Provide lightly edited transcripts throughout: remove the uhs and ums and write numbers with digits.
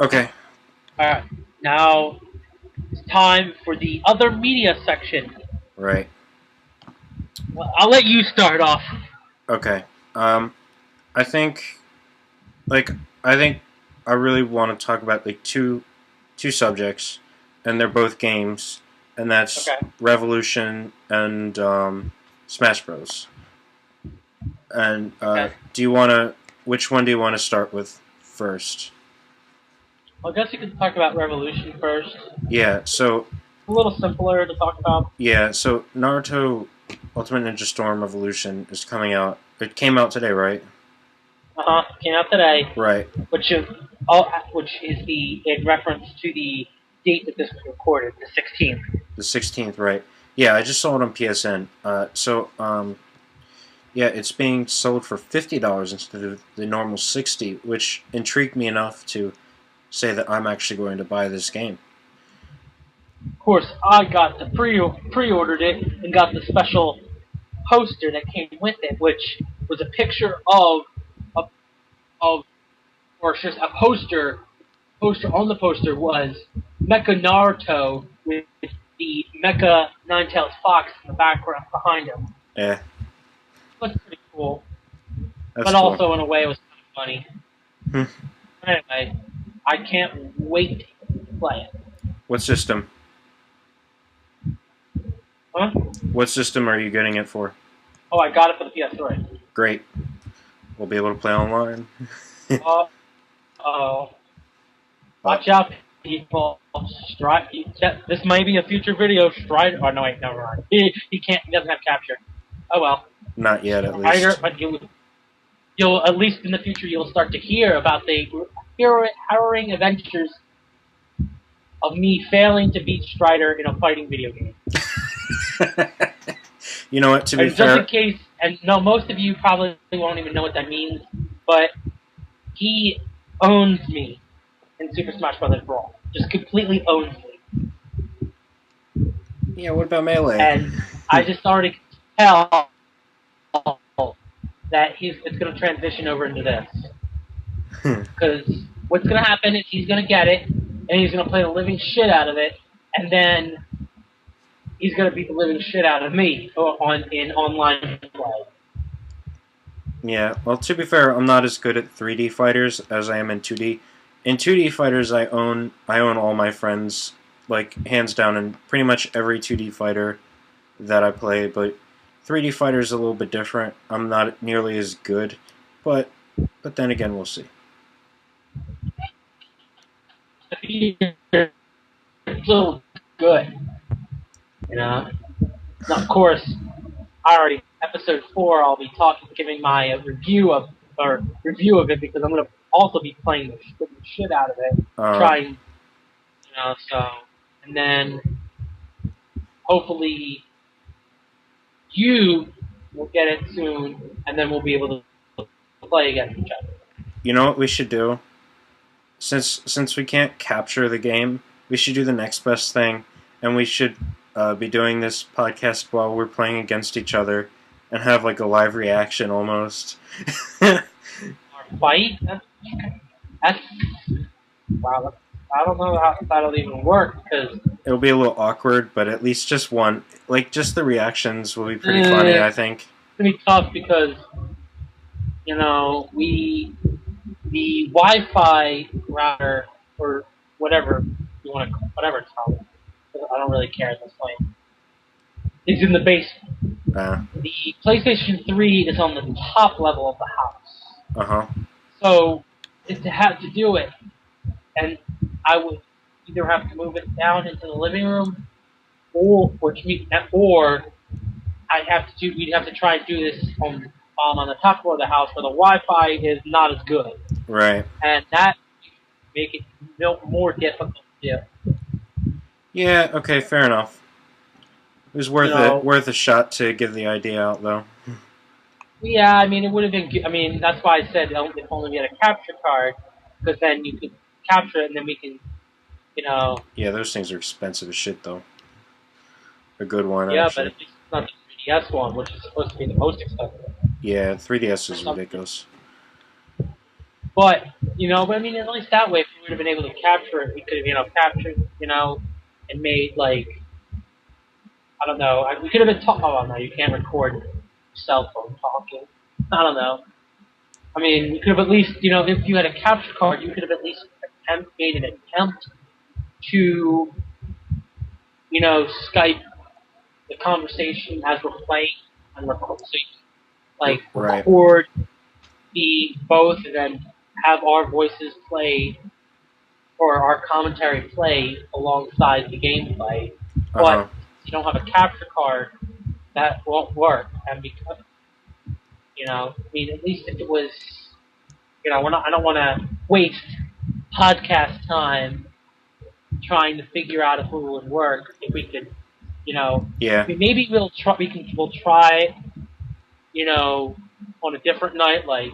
Okay. Alright, now it's time for the other media section. Right. Well, I'll let you start off. Okay. Um, I think, like, I think I really want to talk about like two subjects, and they're both games, and that's Okay. Revolution and Smash Bros. And Okay. do you want to? Which one do you want to start with first? Well, I guess you could talk about Revolution first. Yeah. So It's a little simpler to talk about. Naruto Ultimate Ninja Storm Revolution is coming out. It came out today, right? Came out today, Right. which is which is the in reference to the date that this was recorded, the 16th. The 16th, right? Yeah, I just saw it on PSN. Yeah, it's being sold for $50 instead of the normal 60, which intrigued me enough to say that I'm actually going to buy this game. Of course, I got the pre-ordered it and got the special poster that came with it, which was a picture of or just a poster. Poster on the poster was Mecha Naruto with the Mecha Ninetales Fox in the background behind him. Yeah, Looks pretty cool, that's but cool. also in a way it was kind of funny. Hmm. Anyway, I can't wait to play it. What system? Huh? What system are you getting it for? Oh, I got it for the PS3. Great. We'll be able to play online. Oh, oh. uh, Watch out, people. This may be a future video. Strider. Oh, no, wait, never mind. He can't. He doesn't have capture. Oh, well. Not yet, at Strider, least. but you'll at least in the future you'll start to hear about the harrowing adventures of me failing to beat Strider in a fighting video game. You know what? To be And just in fair, case, and no, most of you probably won't even know what that means, but he owns me in Super Smash Bros. Brawl. Just completely owns me. yeah. What about Melee? And I just already tell that it's going to transition over into this. Because what's going to happen is he's going to get it, and he's going to play the living shit out of it, and then he's going to beat the living shit out of me in online play. Yeah. Well, to be fair, I'm not as good at 3D fighters as I am in 2D. In 2D fighters, I own all my friends, like hands down, in pretty much every 2D fighter that I play. But 3D fighter is a little bit different. I'm not nearly as good, but then again, we'll see. It's still good, you know. Now, of course, I already episode 4. I'll be giving my review of it because I'm going to also be playing the shit out of it, Uh, trying, so, and then hopefully you will get it soon, and then we'll be able to play against each other. you know what we should do? Since we can't capture the game, we should do the next best thing, and we should be doing this podcast while we're playing against each other, and have like a live reaction almost. Our fight? That's wow. I don't know how that'll even work because It'll be a little awkward, but at least just one, like just the reactions will be pretty funny, I think. it's gonna be tough because the Wi-Fi router or whatever you want to whatever it's called. I don't really care at this point. Is in the basement. Uh The PlayStation 3 is on the top level of the house. huh. So to have to do it, and I would either have to move it down into the living room, or I'd have to we'd have to try and do this on the top floor of the house where the Wi-Fi is not as good, Right. and that make it more difficult to do. Yeah. Okay. Fair enough. It was You worth it. know, Worth a shot to give the idea out, though. yeah, I mean, it would have been. I mean, that's why I said if only we had a capture card, because then you could capture it, and then we can, you know. Yeah, those things are expensive as shit, though. A good one, Yeah, but actually. at least it's not the 3DS one, which is supposed to be the most expensive. Yeah, 3DS Or is something. ridiculous. But but I mean, at least that way, if we would have been able to capture it, we could have captured and made like I don't know. We could have been talking. Oh no, you can't record cell phone talking. I don't know. I mean, you could have at least, if you had a capture card, you could have at least made an attempt to, Skype the conversation as we're playing and record. So you, like Right. record the both and then have our voices play or our commentary play alongside the gameplay. But if you don't have a capture card, that won't work. And because, I mean, at least if it was, I don't want to waste podcast time trying to figure out if it would work. If we could, Yeah. I mean, maybe we'll try. We'll try, on a different night, like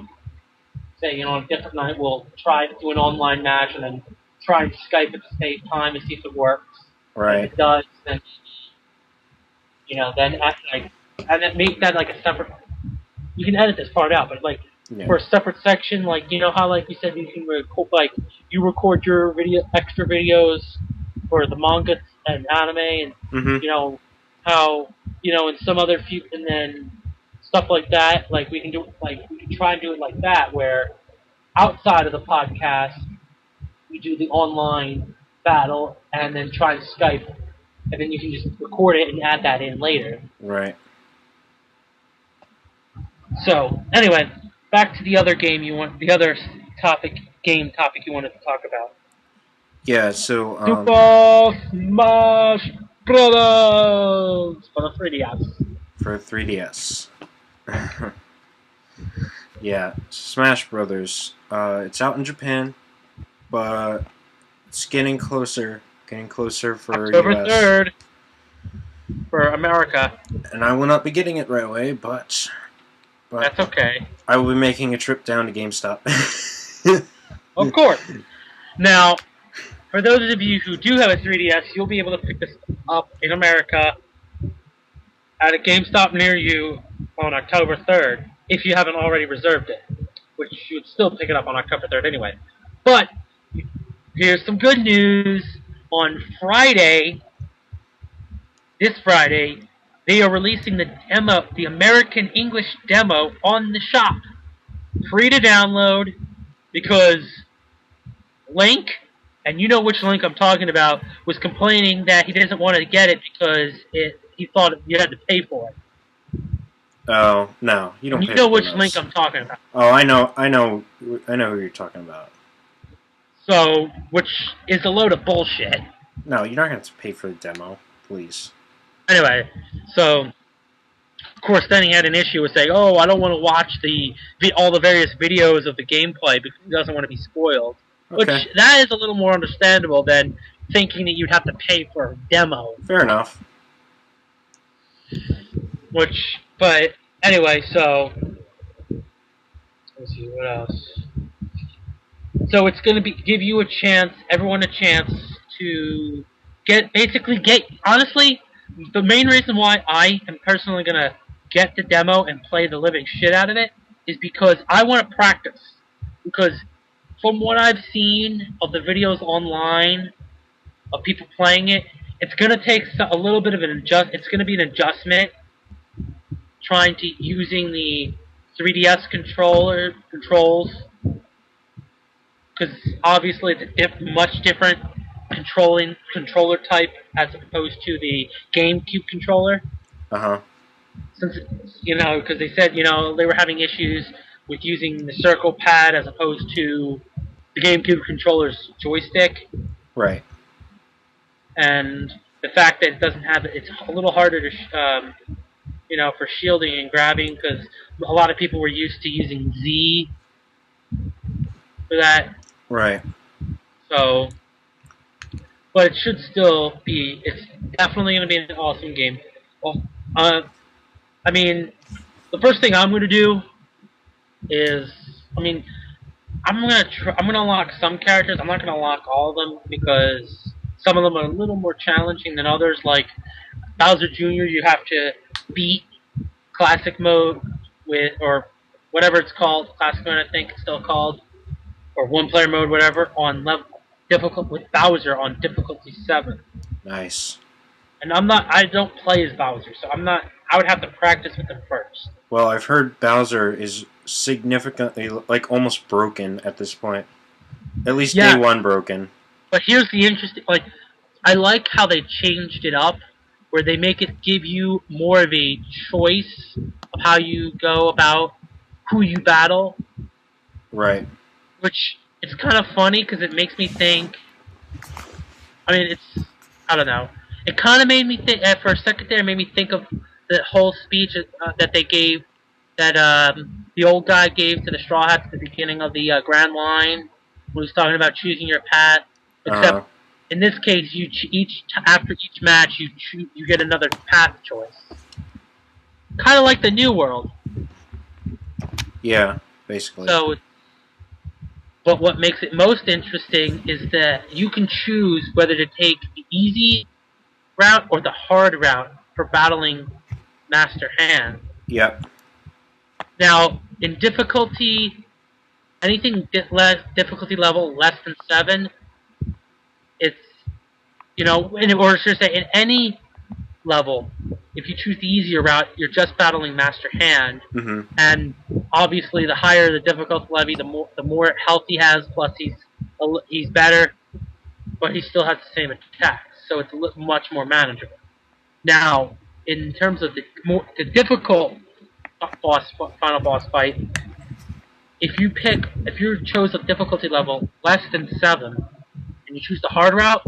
say, on a different night, we'll try to do an online match and then try and Skype at the same time and see if it works. Right. And if it does, then then and then make that like a separate. You can edit this part out, but like for a separate section, like how like you said you can record, like you record your extra videos for the manga and anime, and how and some other few, and then stuff like that. Like we can try and do it like that, where outside of the podcast we do the online battle, and then try and Skype, and then you can just record it and add that in later. Right. So anyway, back to the other game the other game topic you wanted to talk about. Yeah. So. Super Smash Brothers for the 3DS. For 3DS. Yeah, Smash Brothers. It's out in Japan, but it's getting closer for October US. 3rd for America. And I will not be getting it right away, but that's okay. I will be making a trip down to GameStop. Of course. Now, for those of you who do have a 3DS, you'll be able to pick this up in America at a GameStop near you on October 3rd, if you haven't already reserved it, which you would still pick it up on October 3rd anyway. But here's some good news. On Friday, this Friday, they are releasing the demo, the American English demo on the shop. Free to download, because Link, and you know which Link I'm talking about, was complaining that he doesn't want to get it because he thought you had to pay for it. Oh, no, you don't. You know which Link I'm talking about. Oh, I know who you're talking about. So, which is a load of bullshit. No, you're not going to pay for the demo, please. Anyway, so of course then he had an issue with saying, "Oh, I don't want to watch all the various videos of the gameplay because he doesn't want to be spoiled." Okay. Which that is a little more understandable than thinking that you'd have to pay for a demo. Fair enough. But anyway, so let's see what else. So it's going to give you everyone a chance to honestly, the main reason why I am personally going to get the demo and play the living shit out of it is because I want to practice. Because from what I've seen of the videos online of people playing it, it's going to take a little bit of it's going to be an adjustment trying to using the 3DS controls, because obviously it's a much different controller type as opposed to the GameCube controller. Since because they said they were having issues with using the circle pad as opposed to the GameCube controller's joystick. Right. And the fact that it doesn't have it's a little harder to for shielding and grabbing, because a lot of people were used to using Z for that. Right. So, but it should still be. It's definitely going to be an awesome game. Well, I mean, the first thing I'm going to do is, I'm going to unlock some characters. I'm not going to unlock all of them because some of them are a little more challenging than others. Like Bowser Jr., you have to beat Classic Mode or whatever it's called. Classic Mode, I think it's still called. or one-player mode, whatever, on level difficult with Bowser on difficulty 7. Nice. And I don't play as Bowser, so I'm not. I would have to practice with him first. Well, I've heard Bowser is significantly, like, almost broken at this point. At least Yeah. day one broken. But here's the interesting, like, I like how they changed it up, where they make it give you more of a choice of how you go about who you battle. Right. Which, it's kind of funny, because it makes me think, I mean, I don't know. It kind of made me think, for a second there, it made me think of the whole speech that they gave, that the old guy gave to the Straw Hats at the beginning of the Grand Line, when he was talking about choosing your path. Except, in this case, after each match, you get another path choice. Kind of like the New World. Yeah, basically. So, but what makes it most interesting is that you can choose whether to take the easy route or the hard route for battling Master Hand. Yep. Now, in difficulty, anything difficulty level less than 7, it's, or should I say, in any level, if you choose the easier route, you're just battling Master Hand. Mm-hmm. And obviously, the higher the difficulty level, the more health he has. Plus, he's better, but he still has the same attacks, so it's much more manageable. Now, in terms of the difficult final boss fight, if you chose a difficulty level less than 7, and you choose the hard route,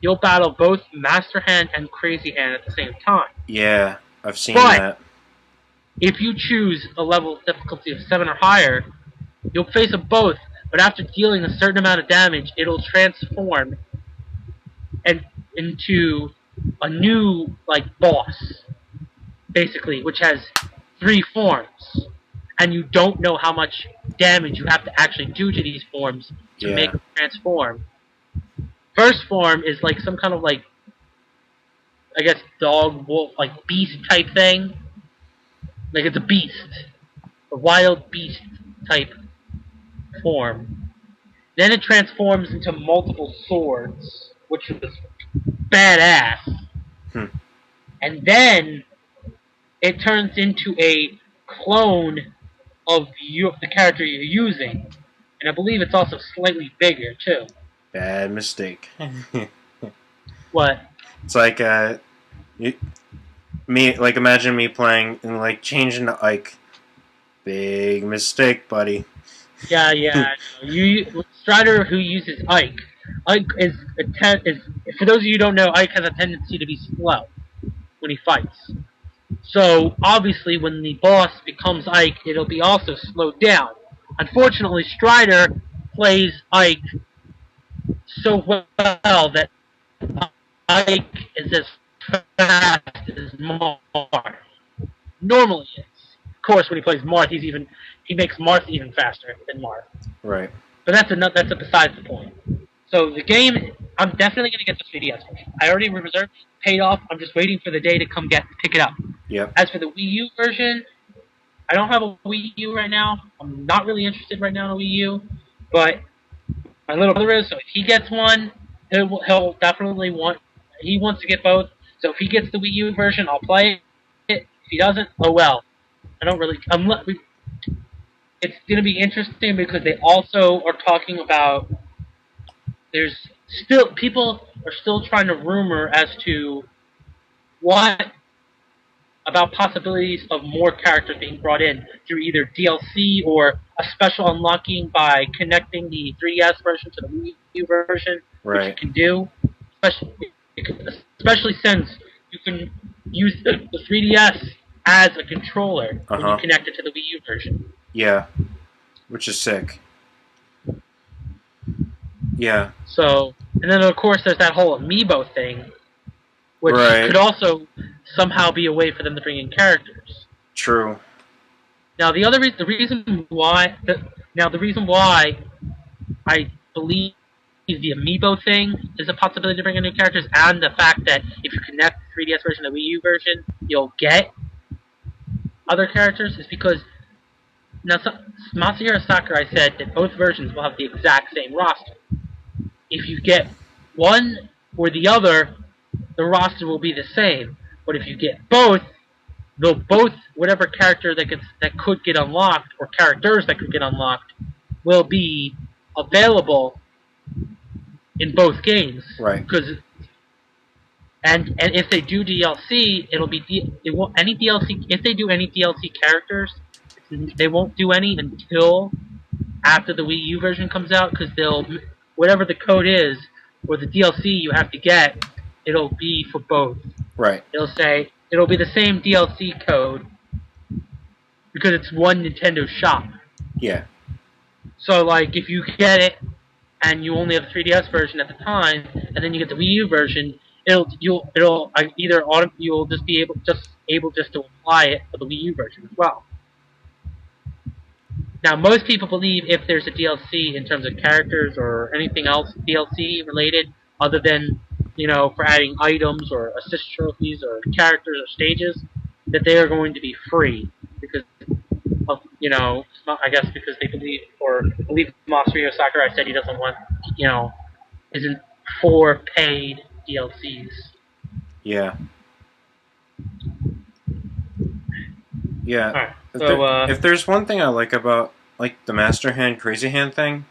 you'll battle both Master Hand and Crazy Hand at the same time. Yeah, I've seen that. If you choose a level of difficulty of 7 or higher, you'll face them both, but after dealing a certain amount of damage, it'll transform into a new, boss, basically, which has 3 forms. And you don't know how much damage you have to actually do to these forms to make them transform. First form is like some kind of I guess dog, wolf, beast type thing. Like it's a beast. A wild beast type form. Then it transforms into multiple swords, which is badass. And then it turns into a clone of the character you're using. And I believe it's also slightly bigger, too. Bad mistake. What? It's like, imagine me playing and, changing to Ike. Big mistake, buddy. Yeah. Strider who uses Ike. Ike is for those of you who don't know, Ike has a tendency to be slow when he fights. So obviously, when the boss becomes Ike, it'll be also slowed down. Unfortunately, Strider plays Ike so well that Ike is as fast as Marth normally is. Of course, when he plays Marth, he makes Marth even faster than Marth. Right. But that's besides the point. So the game, I'm definitely going to get the 3DS version. I already reserved, paid off. I'm just waiting for the day to pick it up. Yep. As for the Wii U version, I don't have a Wii U right now. I'm not really interested right now in a Wii U, but my little brother is. So if he gets one, he'll definitely he wants to get both. So if he gets the Wii U version, I'll play it. If he doesn't, oh well. I don't really. It's going to be interesting because they also are talking about. People are still trying to rumor as to what about possibilities of more characters being brought in through either DLC or a special unlocking by connecting the 3DS version to the Wii U version, right. Which you can do, especially since you can use the 3DS as a controller when you connect it to the Wii U version. Yeah, which is sick. Yeah. So, and then of course there's that whole amiibo thing, which could also somehow be a way for them to bring in characters. True. Now the reason why I believe the amiibo thing is a possibility to bring in new characters, and the fact that if you connect the 3DS version to the Wii U version, you'll get other characters, is because Now, Masahiro Sakurai said that both versions will have the exact same roster. If you get one or the other, the roster will be the same. But if you get both, they'll both whatever character that could get unlocked or characters that could get unlocked will be available in both games. Right. Because and if they do DLC, it'll be it won't any DLC if they do any DLC characters, they won't do any until after the Wii U version comes out, because they'll whatever the code is or the DLC you have to get, it'll be for both. Right. It'll be the same DLC code because it's one Nintendo shop. Yeah. So like if you get it and you only have the 3DS version at the time, and then you get the Wii U version, you'll just be able to apply it for the Wii U version as well. Now, most people believe if there's a DLC in terms of characters or anything else DLC related, other than, for adding items or assist trophies or characters or stages, that they are going to be free because of, I guess because they believe Masahiro Sakurai said he doesn't want, isn't for paid DLCs. Yeah. Yeah. Alright, so, if there's one thing I like about the Master Hand Crazy Hand thing,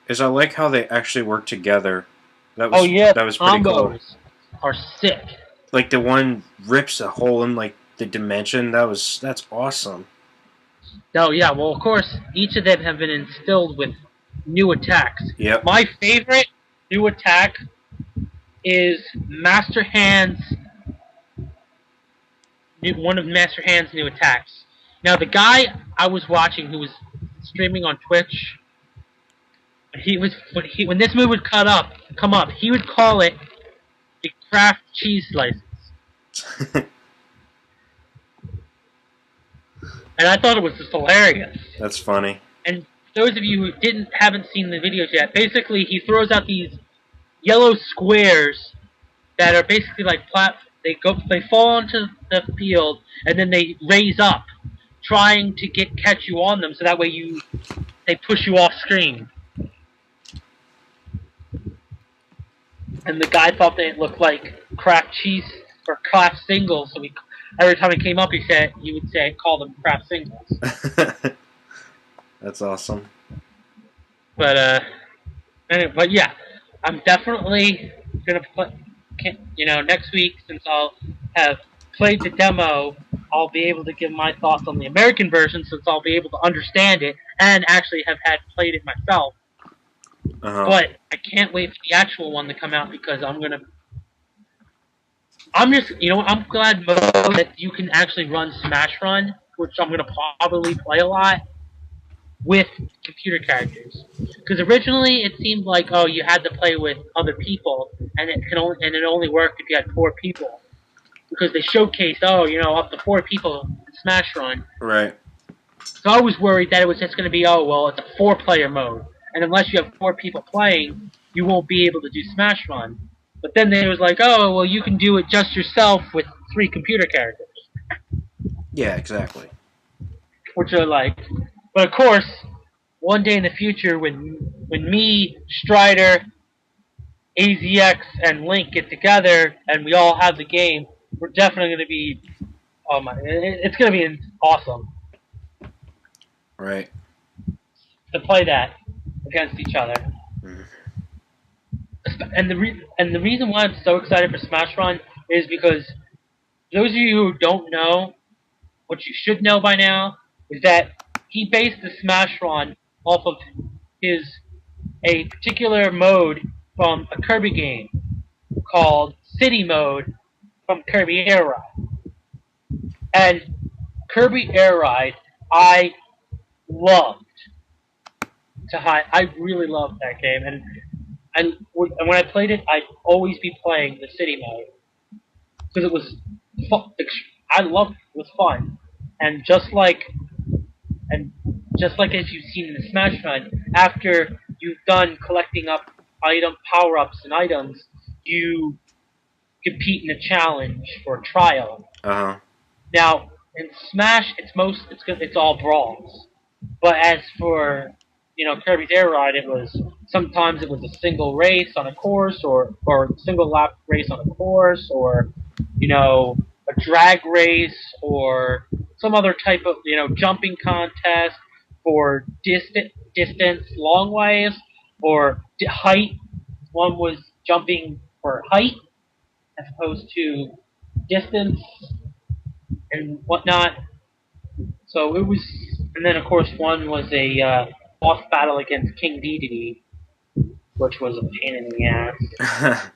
is I like how they actually work together. That was pretty cool. Are sick. Like the one rips a hole in the dimension. That's awesome. Oh yeah, well of course each of them have been instilled with new attacks. Yep. My favorite new attack is Master Hand's one of Master Hand's new attacks. Now the guy I was watching who was streaming on Twitch, when this move would come up, he would call it a Kraft cheese slices. And I thought it was just hilarious. That's funny. And those of you who haven't seen the videos yet, basically he throws out these yellow squares that are basically like they fall onto the field and then they raise up, trying to catch you on them, so that way they push you off screen. And the guy thought they looked like Kraft cheese or Kraft singles, so every time it came up, he would call them Kraft singles. That's awesome. But yeah, I'm definitely gonna play. Next week, since I'll have played the demo, I'll be able to give my thoughts on the American version, since I'll be able to understand it and actually have played it myself. But I can't wait for the actual one to come out, because I'm glad that you can actually run Smash Run, which I'm gonna probably play a lot with computer characters. Because originally it seemed like you had to play with other people, and it only worked if you had 4 people. Because they showcased up to 4 people in Smash Run. Right. So I was worried that it was just going to be it's a 4-player mode, and unless you have 4 people playing, you won't be able to do Smash Run. But then they was like, you can do it just yourself with 3 computer characters. Yeah, exactly. Which are but of course, one day in the future, when me, Strider, AZX, and Link get together and we all have the game, we're definitely going to be, it's going to be awesome. Right. To play that against each other. Mm. And the reason why I'm so excited for Smash Run is because those of you who don't know, what you should know by now, is that he based the Smash Run off of a particular mode from a Kirby game called City Mode from Kirby Air Ride. And Kirby Air Ride, I loved. I really loved that game, and when I played it, I'd always be playing the City Mode because it was fun. I loved it. It was fun, and just like as you've seen in the Smash Run, after you've done collecting up power-ups and items, you compete in a challenge for a trial. Uh-huh. Now, in Smash, it's all brawls. But as for Kirby's Air Ride, it was sometimes it was a single race on a course, or single lap race on a course, or a drag race, or some other type of jumping contest for distance long ways, or height. One was jumping for height as opposed to distance and whatnot. So it was, and then of course one was a boss battle against King Dedede, which was a pain in the ass.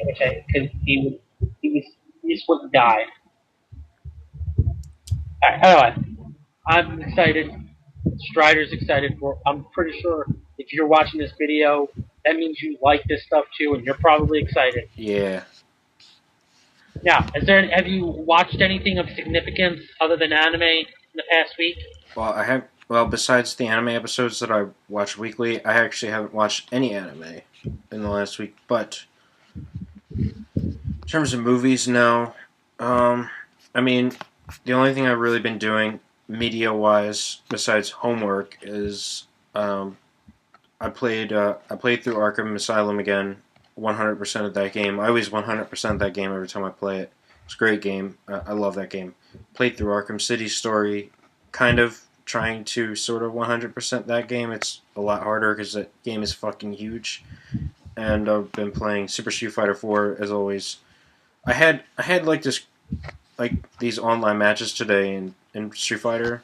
Because he just wouldn't die. Alright, anyway, I'm excited. Strider's excited. I'm pretty sure if you're watching this video, that means you like this stuff too, and you're probably excited. Yeah. Now, have you watched anything of significance other than anime in the past week? Well, I have. Well, besides the anime episodes that I watch weekly, I actually haven't watched any anime in the last week. But in terms of movies, no. I mean, the only thing I've really been doing media-wise, besides homework, is I played through Arkham Asylum again, 100% of that game. I always 100% that game every time I play it. It's a great game. I love that game. Played through Arkham City Story, kind of trying to sort of 100% that game. It's a lot harder because that game is fucking huge. And I've been playing Super Street Fighter 4 as always. I had like these online matches today in Street Fighter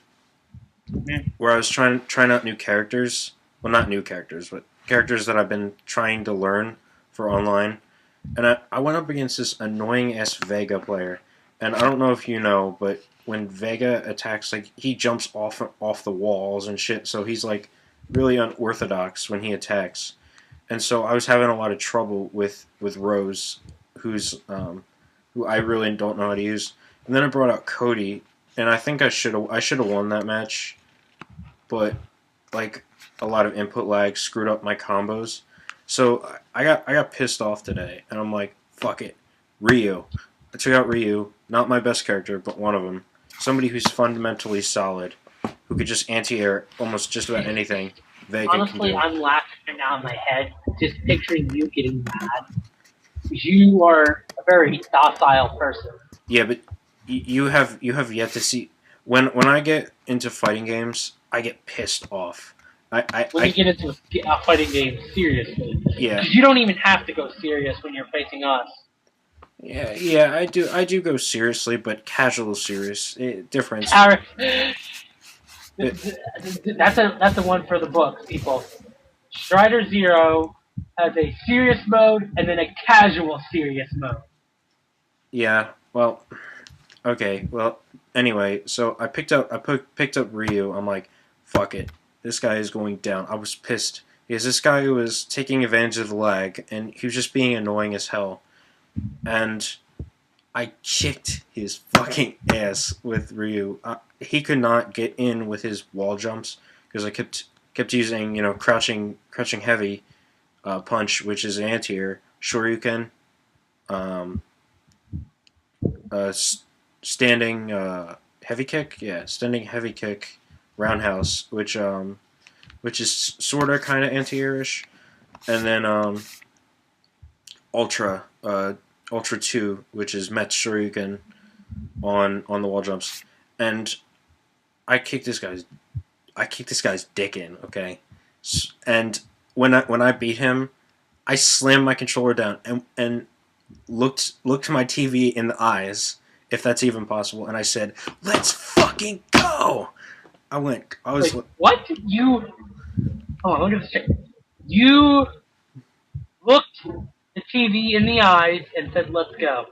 where I was trying out new characters. Well, not new characters, but characters that I've been trying to learn for online. And I went up against this annoying ass Vega player. And I don't know if you know, but when Vega attacks, like he jumps off the walls and shit. So he's like really unorthodox when he attacks. And so I was having a lot of trouble with Rose, who I really don't know how to use. And then I brought out Cody, and I think I should have won that match, but like a lot of input lag screwed up my combos. So I got pissed off today, and I'm like, fuck it, Ryu. I took out Ryu, not my best character, but one of them. Somebody who's fundamentally solid, who could just anti-air almost just about anything Vega Honestly, can do. I'm laughing right now in my head, just picturing you getting mad. Because you are a very docile person. Yeah, but you have yet to see when I get into fighting games, I get pissed off. When you get into a fighting game seriously. Yeah, Because you don't even have to go serious when you're facing us. yeah, I do go seriously, but casual serious difference. Our, But, that's a one for the books, people. Strider Zero has a serious mode and then a casual serious mode. yeah, well, okay, well, anyway, so I picked up Ryu. I'm like, fuck it, this guy is going down. I was pissed because this guy was taking advantage of the lag and he was just being annoying as hell. And I kicked his fucking ass with Ryu. He could not get in with his wall jumps because I kept using crouching heavy punch, which is an anti-air Shoryuken, um, standing heavy kick, yeah, standing heavy kick, roundhouse, which is sort of kind of anti-airish, and then ultra ultra 2, which is Met Shoryuken on the wall jumps, and I kicked this guy's dick in, okay, and when I beat him, I slammed my controller down and looked my TV in the eyes, if that's even possible, and I said, "Let's fucking go!" I was Wait, what? Oh, look at this shit. You looked the TV in the eyes and said, let's go.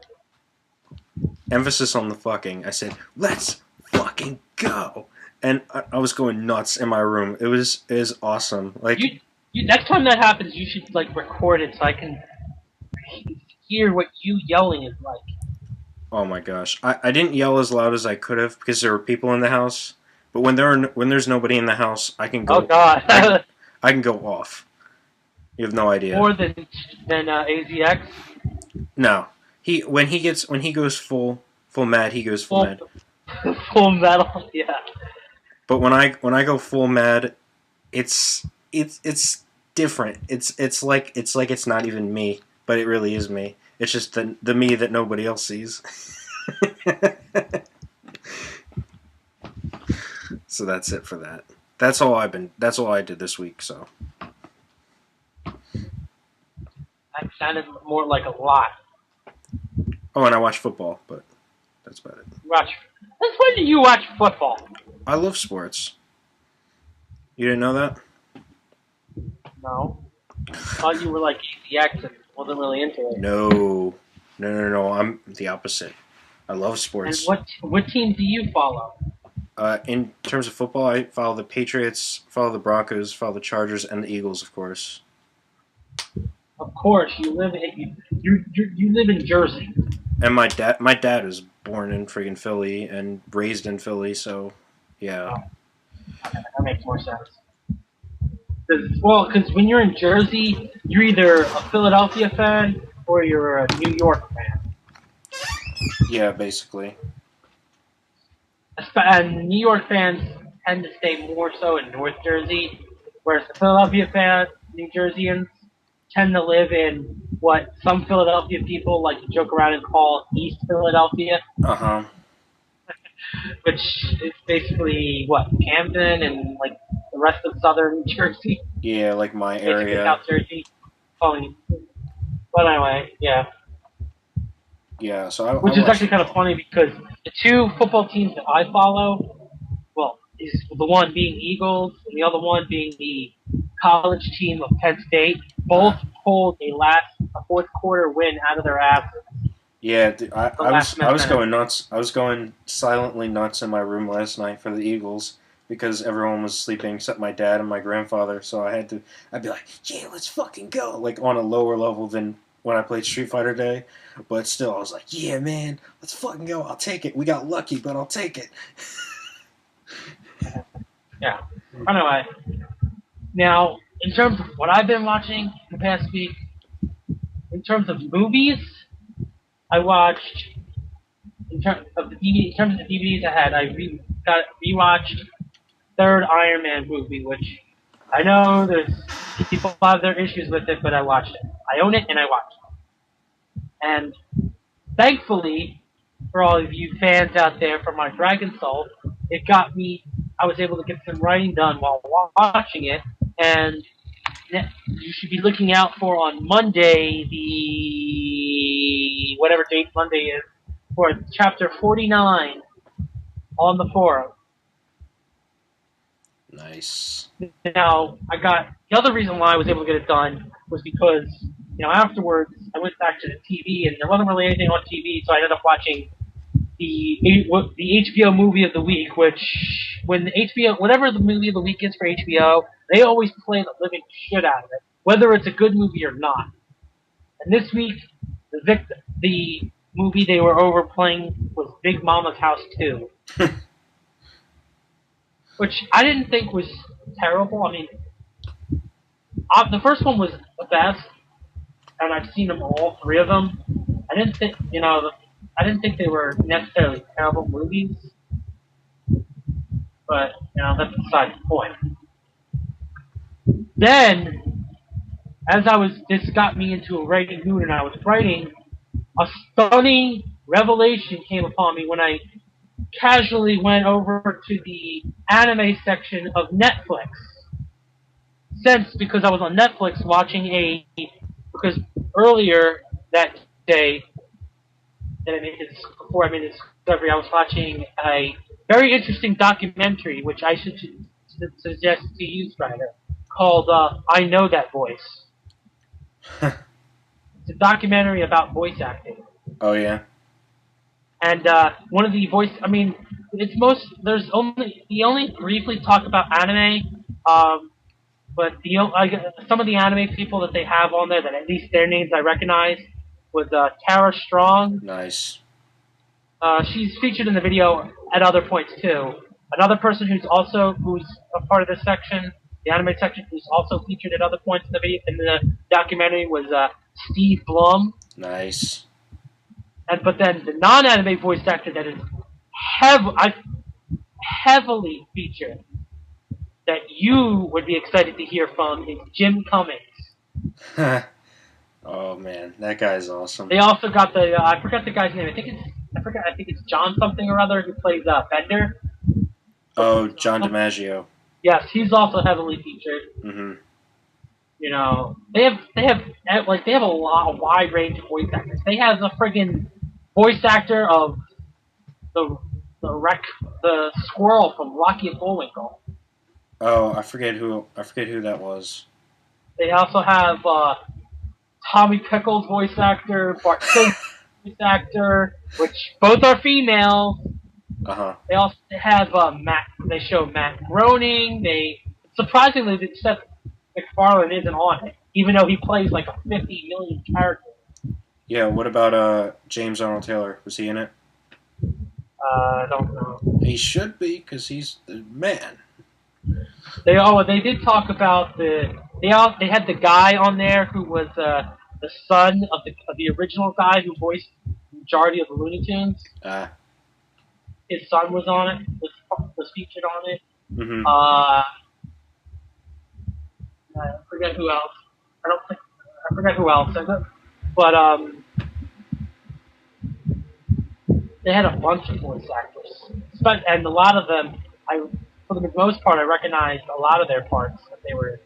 emphasis on the fucking. I said, "Let's fucking go!" And I was going nuts in my room. It was awesome. Like, Next time that happens, you should record it so I can hear what you yelling is like. oh my gosh, I didn't yell as loud as I could have because there were people in the house. But when there's nobody in the house, I can go. Oh God. I can go off. You have no idea. More than AZX. No, when he goes full mad, he goes full mad. Full metal. Yeah. But when I go full mad, it's different. It's like it's not even me, but it really is me. It's just the me that nobody else sees. So that's it for that. That's all I did this week. So That sounded more like a lot. oh, and I watch football, but that's about it. Watch. Since when do you watch football? I love sports. You didn't know that? No. I thought you were like ACX and wasn't really into it. No. I'm the opposite. I love And sports. what team do you follow? In terms of football, I follow the Patriots, follow the Broncos, follow the Chargers, and the Eagles, of course. Of course, you live in Jersey. And my dad was born in friggin' Philly and raised in Philly, so yeah. Oh, okay, that makes more sense. Because when you're in Jersey, you're either a Philadelphia fan or you're a New York fan. Yeah, basically. And New York fans tend to stay more so in North Jersey, whereas the Philadelphia fans, New Jerseyans, tend to live in what some Philadelphia people like to joke around and call East Philadelphia, Uh-huh. which is basically what Camden and like the rest of southern Jersey, Yeah, like my basically area. South Jersey. Calling. But anyway, yeah. Yeah, so Which is actually kind of funny because the two football teams that I follow, well, is the one being Eagles and the other one being the college team of Penn State, both pulled a fourth quarter win out of their asses. Yeah, dude, The I last was I was minute. going nuts. I was going silently nuts in my room last night for the Eagles because everyone was sleeping except my dad and my grandfather. So I'd be like, yeah, let's fucking go, like on a lower level than when I played Street Fighter Day. But still, I was like, yeah, man, let's fucking go. I'll take it. We got lucky, but I'll take it. Yeah. Anyway, now in terms of what I've been watching the past week, in terms of movies, I watched. In terms of the DVDs I had, I rewatched third Iron Man movie, which I know there's people have their issues with it, but I watched it. I own it and I watched it. And thankfully, for all of you fans out there for my Dragon Soul, it got me. I was able to get some writing done while watching it, and you should be looking out for on Monday, the whatever date Monday is, for chapter 49 on the forum. Nice. Now, the other reason why I was able to get it done was because, afterwards I went back to the TV and there wasn't really anything on TV, so I ended up watching the HBO movie of the week, which when whatever the movie of the week is for HBO, they always play the living shit out of it, whether it's a good movie or not. And this week, the movie they were overplaying was Big Mama's House 2. Which I didn't think was terrible. I mean, the first one was the best, and I've seen them all three of them. I didn't think they were necessarily terrible movies, but that's beside the point. Then, this got me into a writing mood, and I was writing. A stunning revelation came upon me when I casually went over to the anime section of Netflix. Because I was on Netflix because earlier that day before I made this discovery, I was watching a very interesting documentary, which I should suggest to you, Strider, called I Know That Voice. It's a documentary about voice acting. Oh yeah. And one of the he only briefly talk about anime, but some of the anime people that they have on there, that at least their names I recognize, was Tara Strong. Nice. She's featured in the video at other points too. Another person who's a part of this section, the anime section, who's also featured at other points in the documentary was Steve Blum. Nice. But then the non-anime voice actor that is heavily featured that you would be excited to hear from is Jim Cummings. Oh man, that guy's awesome. They also got the I forgot the guy's name. I think it's John something or other who plays Bender. Oh, John DiMaggio. Yes, he's also heavily featured. Mm-hmm. You know, they have a wide range of voice actors. They have the friggin' voice actor of the the squirrel from Rocky and Bullwinkle. Oh, I forget who that was. They also have Tommy Pickles voice actor, Bart Simpson voice actor, which both are female. They also have Matt. They show Matt Groening. They surprisingly, Seth MacFarlane isn't on it, even though he plays like a 50 million character. Yeah. What about James Arnold Taylor? Was he in it? I don't know. He should be, because he's the man. They did talk about they had the guy on there who was the son of the original guy who voiced the majority of the Looney Tunes. His son was on it. Was featured on it. Mm-hmm. I forget who else. I forget who else. But they had a bunch of voice actors, and a lot of them, for the most part, I recognized a lot of their parts that they were,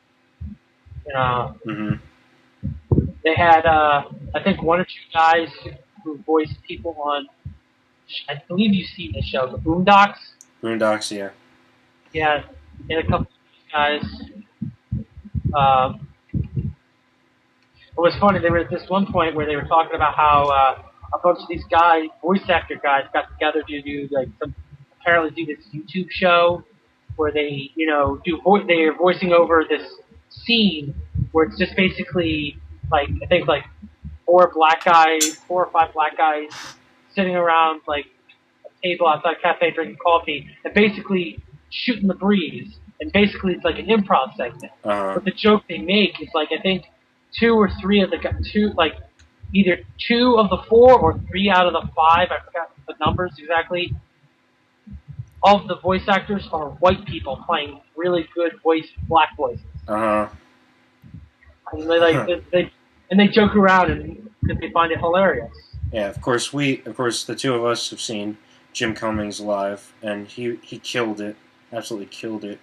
you know. Mm-hmm. They had, I think, one or two guys who voiced people on, I believe you've seen the show, the Boondocks. Boondocks, yeah. Yeah, they had a couple of guys. It was funny. There was this one point where they were talking about how a bunch of these voice actor guys, got together to do apparently do this YouTube show where they, they are voicing over this scene where it's just basically like I think like 4 or 5 black guys sitting around like a table outside a cafe drinking coffee and basically shooting the breeze. And basically it's like an improv segment. But the joke they make is like I think 2 or 3 of either 2 of the 4 or 3 out of the 5, I forgot the numbers exactly, of the voice actors are white people playing really good black voices. And they joke around because they find it hilarious. Yeah, of course the two of us have seen Jim Cummings live, and he killed it, absolutely killed it.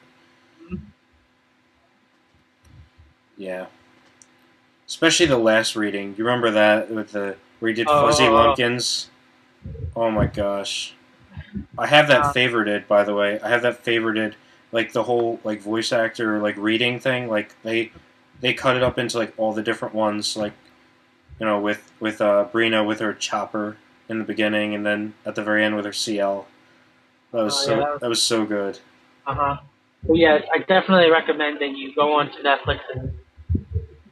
Yeah. Especially the last reading. You remember that where he did Fuzzy Lumpkins? Oh my gosh. I have that favorited, by the way. I have that favorited, like the whole like voice actor like reading thing. Like they cut it up into like all the different ones, like with Brina with her chopper in the beginning, and then at the very end with her CL. That was so good. Well, yeah, I definitely recommend that you go on to Netflix and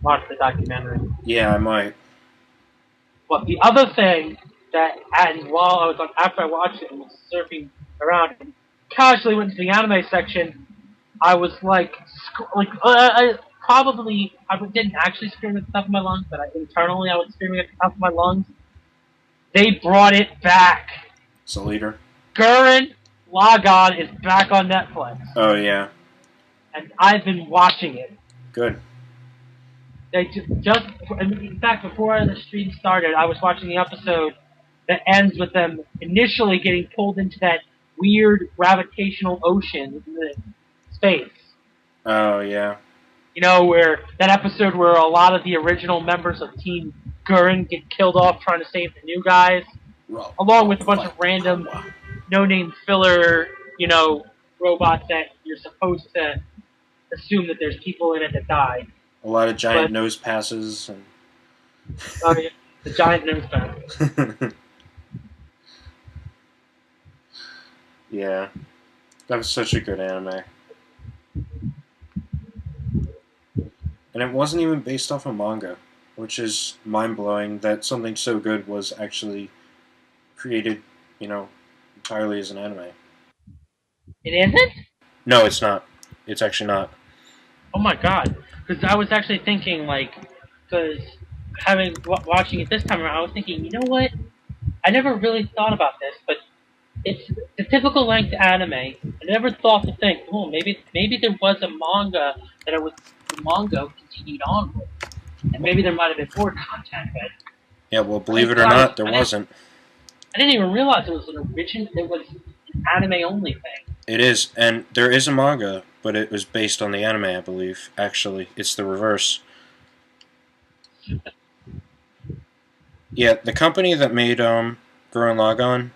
watch the documentary. Yeah, I might. But the other thing while I was after I watched it and was surfing around and casually went to the anime section, I was I didn't actually scream at the top of my lungs, but internally I was screaming at the top of my lungs. They brought it back. Soul Eater. Gurren Lagann is back on Netflix. Oh yeah. And I've been watching it. Good. They in fact, before the stream started, I was watching the episode that ends with them initially getting pulled into that weird gravitational ocean in the space. Oh yeah. Where that episode where a lot of the original members of Team Gurren get killed off trying to save the new guys, along with a bunch of random, no-name filler, robots that you're supposed to assume that there's people in it that died. A lot of giant nose passes. And... Oh, yeah. The giant nose pass. Yeah. That was such a good anime. And it wasn't even based off a manga, which is mind-blowing that something so good was actually created, entirely as an anime. It isn't? No, it's not. It's actually not. Oh my god. Because I was actually thinking, watching it this time around, I was thinking, you know what? I never really thought about this, but it's the typical length anime, and I never thought to think, oh, maybe there was a manga that it was the manga continued on with, and maybe there might have been more content. But Yeah, well, I believe didn't it or realize not, there wasn't. I didn't even realize it was an original. It was an anime only thing. It is, and there is a manga, but it was based on the anime, I believe. Actually, it's the reverse. Yeah, the company that made Gurren Lagann,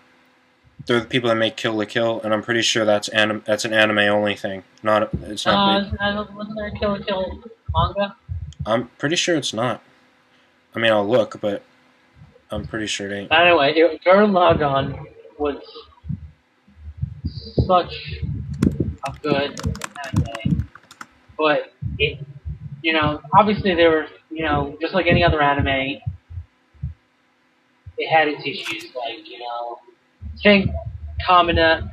they're the people that make Kill la Kill, and I'm pretty sure that's an anime only thing. Not it's not big. Wasn't there a Kill la Kill manga? I'm pretty sure it's not. I mean, I'll look, but I'm pretty sure it ain't. Anyway, Gurren Lagann was such a good anime, but it, obviously there were, just like any other anime, it had its issues, like, think Kamina,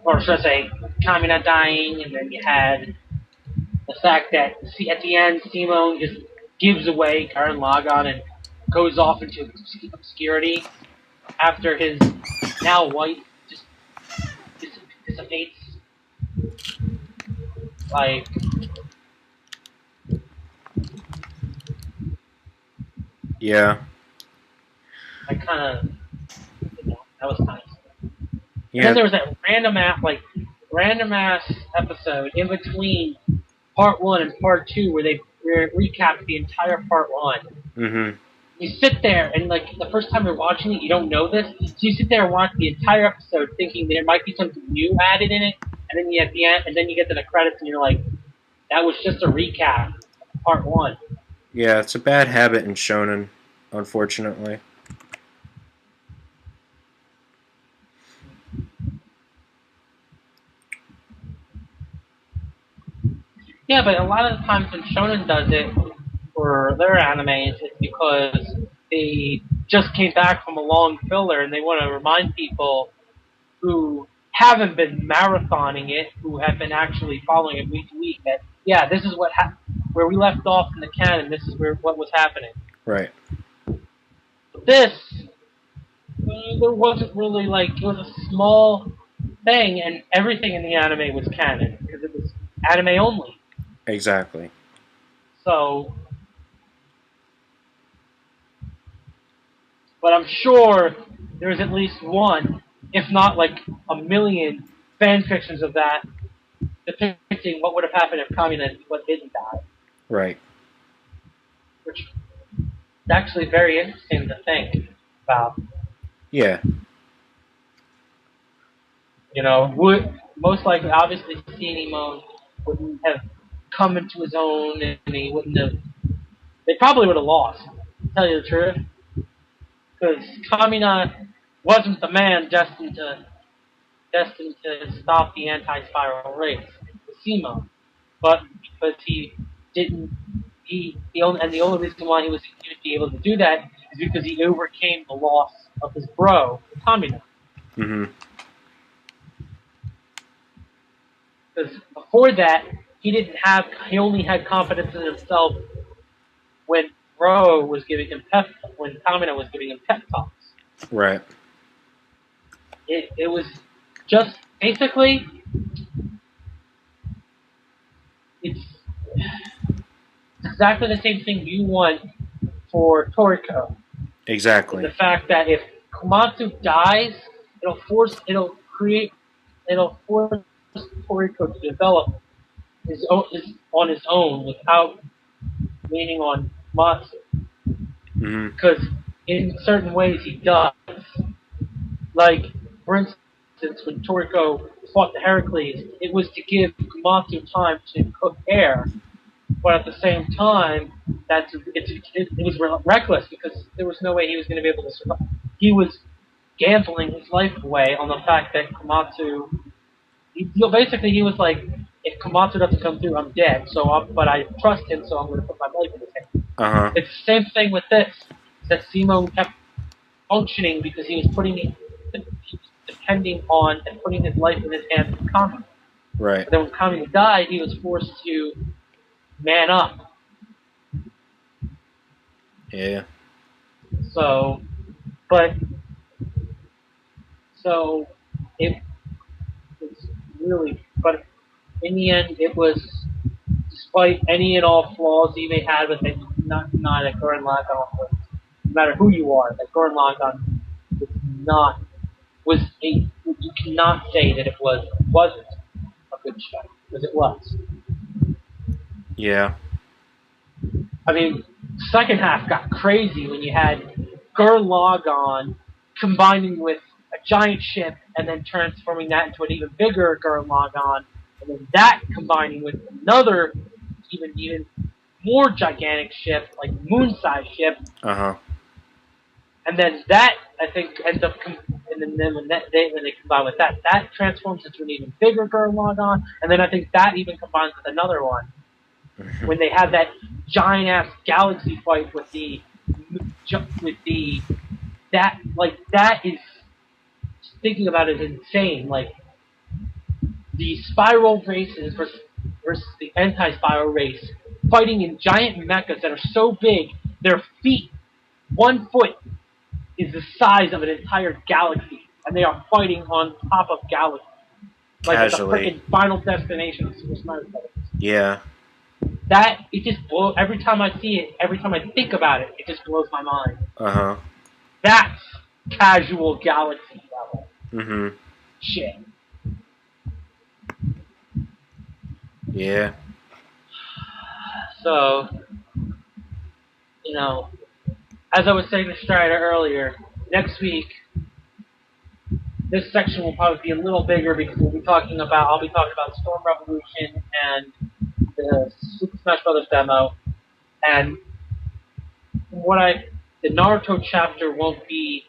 or should I say, Kamina dying, and then you had the fact that at the end, Simone just gives away Gurren Lagann and goes off into obscurity after his now wife just dissipates. Like, Yeah, I kind of, that was kind of. And then yeah. there was that random ass episode in between part one and part two where they recap the entire part one. Mhm. You sit there and like the first time you're watching it, you don't know this, so you sit there and watch the entire episode thinking there might be something new added in it, and then you at the end, and then you get to the credits and you're like, that was just a recap of part one. Yeah, it's a bad habit in shonen, unfortunately. Yeah, but a lot of the times when Shonen does it for their animes, it's because they just came back from a long filler and they want to remind people who haven't been marathoning it, who have been actually following it week to week, that yeah, this is where we left off in the canon. This is what was happening. Right. But this, there wasn't really like it was a small thing, and everything in the anime was canon because it was anime only. Exactly. So, but I'm sure there's at least one, if not like a million, fan fictions of that depicting what would have happened if Kamina didn't die, Right. which is actually very interesting to think about. Yeah. Would most likely, obviously, Sinimon wouldn't have come into his own, and he wouldn't have. They probably would have lost. To tell you the truth, because Kamina wasn't the man destined to stop the anti-spiral race, Simon, but because he didn't, the only reason why he would be able to do that is because he overcame the loss of his bro, Kamina. Mhm. Because before that, he only had confidence in himself when when Kamina was giving him pep talks. Right. It was just basically it's exactly the same thing you want for Toriko. In the Exactly. fact that if Komatsu dies, it'll force Toriko to develop on his own without leaning on Komatsu. Mhm. Because in certain ways he does. Like, for instance, when Toriko fought the Heracles, it was to give Komatsu time to cook air, but at the same time, it was reckless because there was no way he was going to be able to survive. He was gambling his life away on the fact that Komatsu. Basically, he was like, if Komatsu doesn't come through, I'm dead. But I trust him, so I'm going to put my life in his hands. Uh huh. It's the same thing with this. That Simon kept functioning because he was depending on and putting his life in his hands with Kami. Right. But then when Kami died, he was forced to man up. Yeah. So, but so it really. But in the end, it was, despite any and all flaws he may have with it, not a Gurren Lagann. No matter who you are, that Gurren Lagann was not was a. You cannot say that it wasn't a good show, because it was. Yeah. I mean, second half got crazy when you had Gurren Lagann combining with a giant ship and then transforming that into an even bigger Gurren Lagann, and then that combining with another even more gigantic ship, like moon-sized ship, Uh-huh. and then that I think ends up, and then when they combine with that, that transforms into an even bigger Gurren Lagann, and then I think that even combines with another one when they have that giant ass galaxy fight with the that is, thinking about it, is insane. Like the spiral races versus the anti-spiral race fighting in giant mechas that are so big their feet, 1 foot is the size of an entire galaxy, and they are fighting on top of galaxies like it's a Casually. freaking Final Destination of Super Smash Bros. Yeah. That, it just blows. Every time I see it, every time I think about it, it just blows my mind. Uh-huh. That's casual galaxy level Mm-hmm. shit. Yeah. So, as I was saying to Strider earlier, next week this section will probably be a little bigger because I'll be talking about Storm Revolution and the Super Smash Bros. Demo, and the Naruto chapter won't be,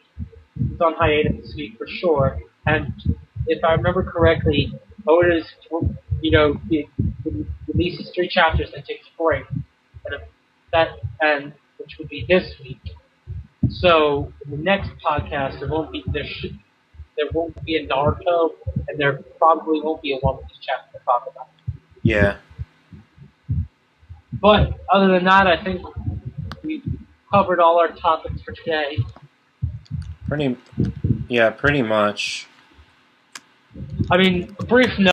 it's on hiatus this week for sure. And if I remember correctly, Oda's, it releases 3 chapters and takes a break, and which would be this week. So in the next podcast, there won't be a Naruto, and there probably won't be a One Piece chapter to talk about. Yeah. But other than that, I think we've covered all our topics for today. Pretty much. I mean, a brief note.